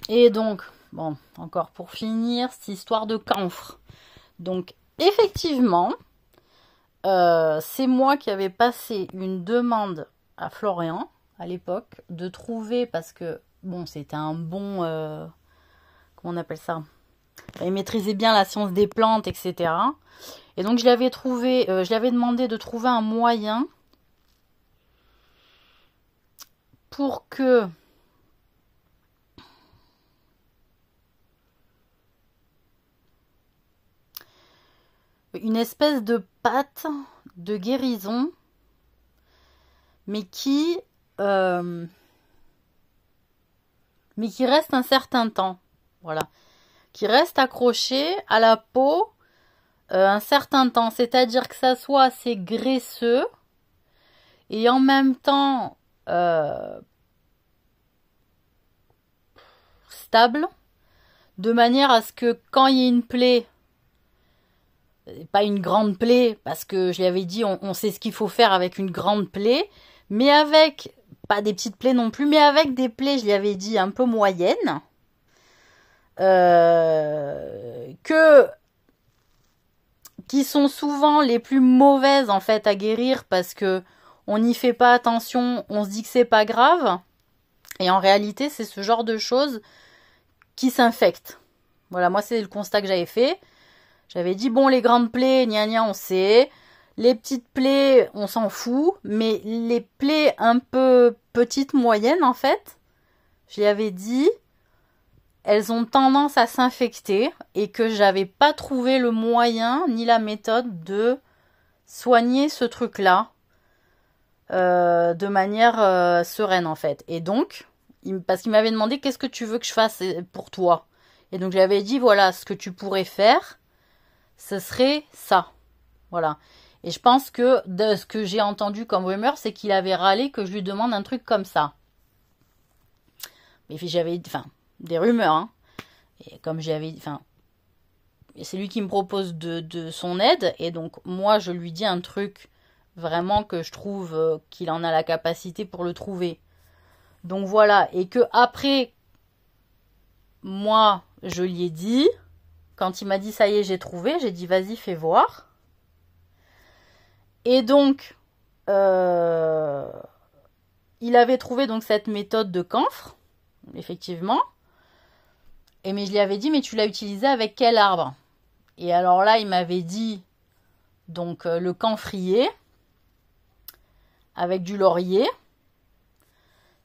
Et donc, bon, encore pour finir, cette histoire de camphre. Donc, effectivement, c'est moi qui avais passé une demande à Florian, à l'époque, de trouver, parce que, bon, c'était un bon... comment on appelle ça? Il maîtrisait bien la science des plantes, etc. Et donc, je l'avais trouvé, je lui avais demandé de trouver un moyen pour que une espèce de pâte de guérison, mais qui reste un certain temps. Voilà. Qui reste accroché à la peau un certain temps. C'est-à-dire que ça soit assez graisseux et en même temps stable, de manière à ce que quand il y a une plaie, pas une grande plaie, parce que je lui avais dit on sait ce qu'il faut faire avec une grande plaie, mais avec, pas des petites plaies non plus, mais avec des plaies, je lui avais dit, un peu moyennes, qui sont souvent les plus mauvaises en fait à guérir parce que on n'y fait pas attention, on se dit que c'est pas grave, et en réalité c'est ce genre de choses qui s'infectent. Voilà, moi c'est le constat que j'avais fait. J'avais dit bon, les grandes plaies, gna gna, on sait. Les petites plaies, on s'en fout. Mais les plaies un peu petites, moyennes, en fait, je lui avais dit, elles ont tendance à s'infecter et que j'avais pas trouvé le moyen ni la méthode de soigner ce truc-là de manière sereine, en fait. Et donc, parce qu'il m'avait demandé qu'est-ce que tu veux que je fasse pour toi. Et donc, je lui avais dit, voilà, ce que tu pourrais faire, ce serait ça. Voilà. Et je pense que de ce que j'ai entendu comme rumeur, c'est qu'il avait râlé que je lui demande un truc comme ça. Mais j'avais, enfin, des rumeurs, hein. Et comme j'avais, enfin, c'est lui qui me propose de son aide, et donc moi je lui dis un truc vraiment que je trouve qu'il en a la capacité pour le trouver. Donc voilà, et que après, moi je lui ai dit, quand il m'a dit ça y est j'ai trouvé, j'ai dit vas-y fais voir. Et donc, il avait trouvé donc cette méthode de camphre, effectivement. Et mais je lui avais dit, mais tu l'as utilisé avec quel arbre? Et alors là, il m'avait dit, donc le camphrier, avec du laurier.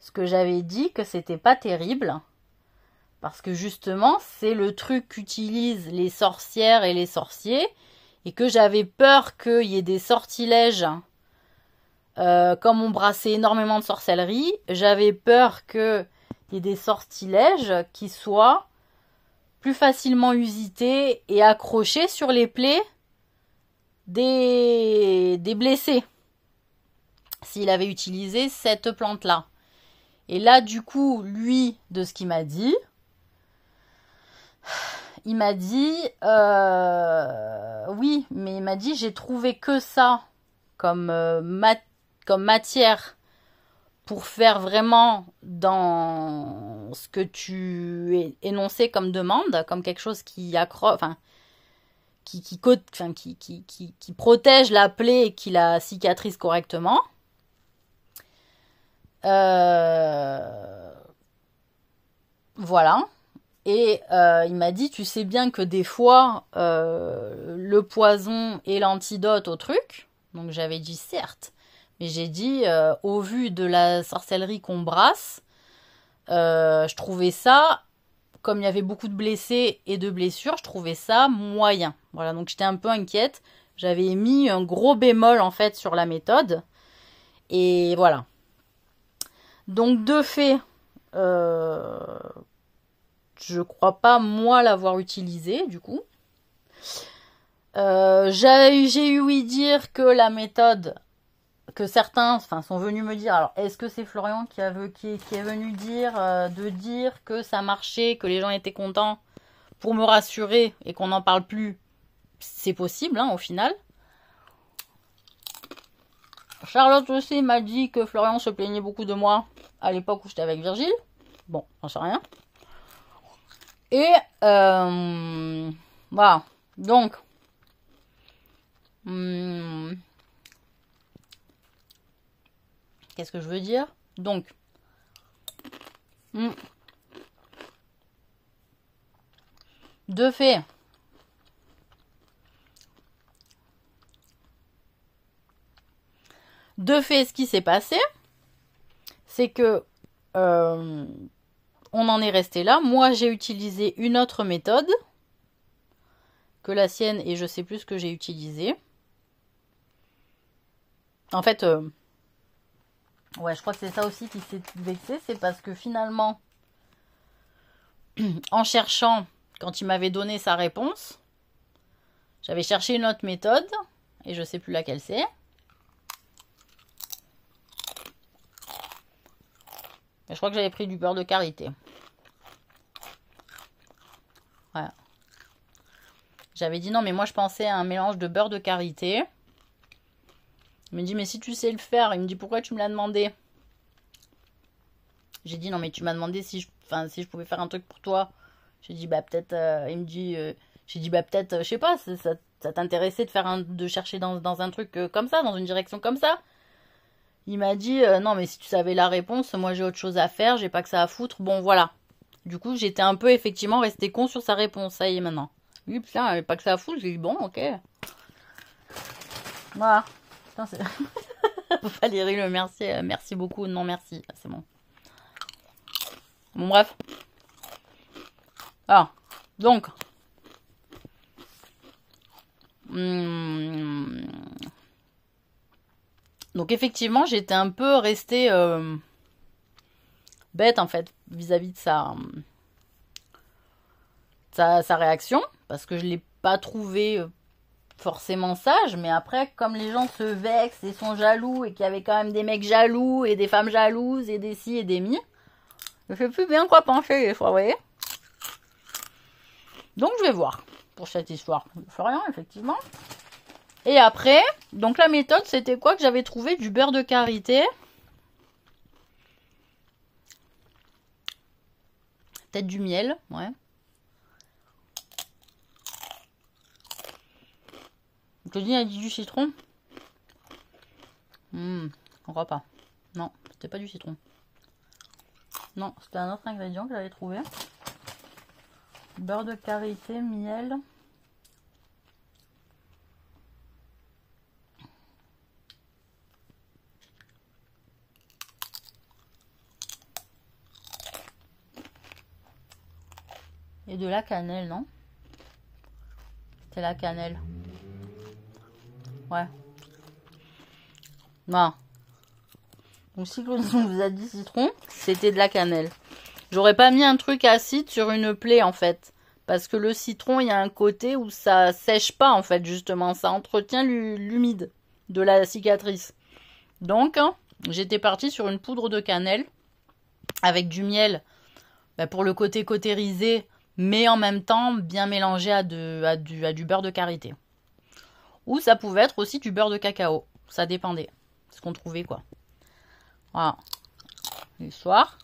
Ce que j'avais dit que c'était pas terrible. Parce que justement, c'est le truc qu'utilisent les sorcières et les sorciers. Et que j'avais peur qu'il y ait des sortilèges. Comme on brassait énormément de sorcellerie, j'avais peur qu'il y ait des sortilèges qui soient plus facilement usités et accrochés sur les plaies des blessés. S'il avait utilisé cette plante-là. Et là, du coup, lui, de ce qu'il m'a dit, il m'a dit, oui, mais il m'a dit, j'ai trouvé que ça comme matière pour faire vraiment dans ce que tu énonçais comme demande, comme quelque chose qui accroche, enfin, qui protège la plaie et qui la cicatrise correctement. Voilà. Et il m'a dit, tu sais bien que des fois, le poison est l'antidote au truc. Donc j'avais dit certes. Mais j'ai dit, au vu de la sorcellerie qu'on brasse, je trouvais ça, comme il y avait beaucoup de blessés et de blessures, je trouvais ça moyen. Voilà, donc j'étais un peu inquiète. J'avais mis un gros bémol en fait sur la méthode. Et voilà. Donc de fait, je crois pas moi l'avoir utilisé du coup. J'ai eu ouï dire que la méthode, que certains sont venus me dire, alors est-ce que c'est Florian qui est venu dire, de dire que ça marchait, que les gens étaient contents pour me rassurer et qu'on n'en parle plus? C'est possible hein, au final. Charlotte aussi m'a dit que Florian se plaignait beaucoup de moi à l'époque où j'étais avec Virgile. Bon, j'en sais rien. Et voilà. Donc, qu'est-ce que je veux dire? Donc, de fait, ce qui s'est passé, c'est que on en est resté là. Moi, j'ai utilisé une autre méthode que la sienne et je sais plus ce que j'ai utilisé. En fait, ouais, je crois que c'est ça aussi qui s'est vexé. C'est parce que finalement, en cherchant, quand il m'avait donné sa réponse, j'avais cherché une autre méthode et je sais plus laquelle c'est. Je crois que j'avais pris du beurre de karité. Voilà. J'avais dit non, mais moi je pensais à un mélange de beurre de karité. Il me dit, mais si tu sais le faire, il me dit, pourquoi tu me l'as demandé? J'ai dit, non, mais tu m'as demandé si je pouvais faire un truc pour toi. J'ai dit, bah peut-être, il me dit, j'ai dit, bah peut-être, je sais pas, ça t'intéressait de chercher dans un truc comme ça, dans une direction comme ça. Il m'a dit, non, mais si tu savais la réponse, moi j'ai autre chose à faire, j'ai pas que ça à foutre. Bon, voilà. Du coup, j'étais un peu effectivement resté con sur sa réponse. Ça y est maintenant. Oui, putain, j'avais pas que ça à foutre. J'ai dit, bon, ok. Voilà. Putain, c'est... Valérie Le Mercier, merci beaucoup. Non, merci. C'est bon. Bon, bref. Alors, donc. Donc, effectivement, j'étais un peu restée bête, en fait, vis-à-vis de sa réaction. Parce que je l'ai pas trouvé forcément sage. Mais après, comme les gens se vexent et sont jaloux, et qu'il y avait quand même des mecs jaloux, et des femmes jalouses, et des ci et des mi, je sais plus bien quoi pencher des fois, vous voyez. Donc, je vais voir pour cette histoire. Je fais rien, effectivement. Et après, donc la méthode, c'était quoi que j'avais trouvé? Du beurre de karité. Peut-être du miel, ouais. Claudine a dit du citron. On croit pas. Non, c'était pas du citron. Non, c'était un autre ingrédient que j'avais trouvé. Beurre de karité, miel. Et de la cannelle, non? C'est la cannelle. Ouais. Non. Donc si Claudine vous a dit citron, c'était de la cannelle. J'aurais pas mis un truc acide sur une plaie, en fait. Parce que le citron, il y a un côté où ça sèche pas, en fait, justement. Ça entretient l'humide de la cicatrice. Donc, j'étais partie sur une poudre de cannelle avec du miel pour le côté cautérisé, mais en même temps bien mélangé à du beurre de karité. Ou ça pouvait être aussi du beurre de cacao. Ça dépendait. Ce qu'on trouvait, quoi. Voilà. L'histoire.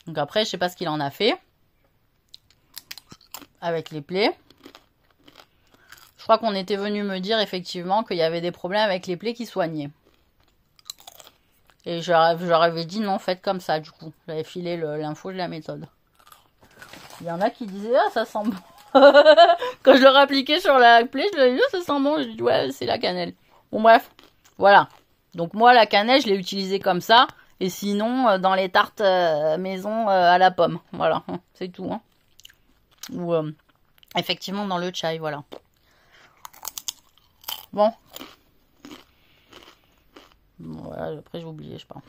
Donc après, je sais pas ce qu'il en a fait. Avec les plaies. Je crois qu'on était venu me dire effectivement qu'il y avait des problèmes avec les plaies qui soignaient. Et je leur avais dit non, faites comme ça du coup. J'avais filé l'info de la méthode. Il y en a qui disaient ah ça sent bon. Quand je leur appliquais sur la plaie, je leur ai dit ça sent bon. Je dis ouais c'est la cannelle. Bon bref, voilà. Donc moi la cannelle je l'ai utilisée comme ça. Et sinon dans les tartes maison à la pomme. Voilà, c'est tout. Hein. Ou effectivement dans le chai, voilà. Bon. Voilà, après j'ai oublié, je sais pas.